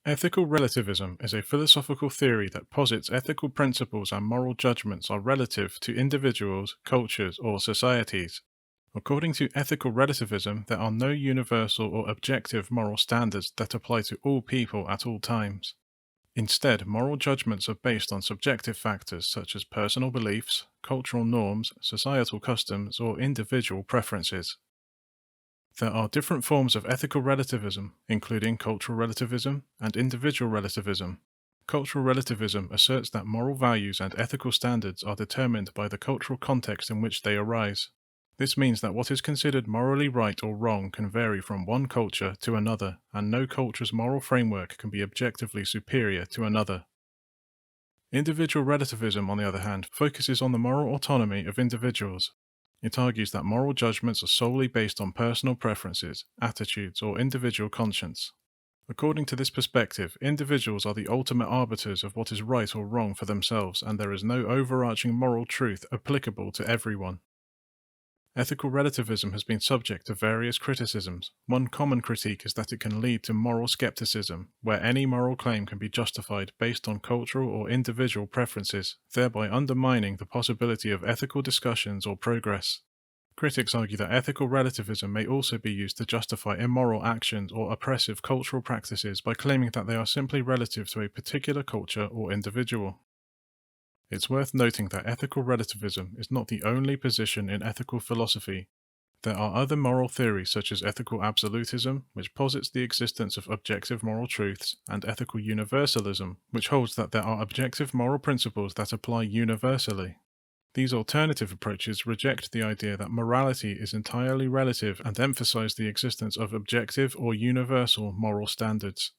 Ethical relativism is a philosophical theory that posits ethical principles and moral judgments are relative to individuals, cultures, or societies. According to ethical relativism, there are no universal or objective moral standards that apply to all people at all times. Instead, moral judgments are based on subjective factors such as personal beliefs, cultural norms, societal customs, or individual preferences. There are different forms of ethical relativism, including cultural relativism and individual relativism. Cultural relativism asserts that moral values and ethical standards are determined by the cultural context in which they arise. This means that what is considered morally right or wrong can vary from one culture to another, and no culture's moral framework can be objectively superior to another. Individual relativism, on the other hand, focuses on the moral autonomy of individuals. It argues that moral judgments are solely based on personal preferences, attitudes, or individual conscience. According to this perspective, individuals are the ultimate arbiters of what is right or wrong for themselves, and there is no overarching moral truth applicable to everyone. Ethical relativism has been subject to various criticisms. One common critique is that it can lead to moral skepticism, where any moral claim can be justified based on cultural or individual preferences, thereby undermining the possibility of ethical discussions or progress. Critics argue that ethical relativism may also be used to justify immoral actions or oppressive cultural practices by claiming that they are simply relative to a particular culture or individual. It's worth noting that ethical relativism is not the only position in ethical philosophy. There are other moral theories such as ethical absolutism, which posits the existence of objective moral truths, and ethical universalism, which holds that there are objective moral principles that apply universally. These alternative approaches reject the idea that morality is entirely relative and emphasize the existence of objective or universal moral standards.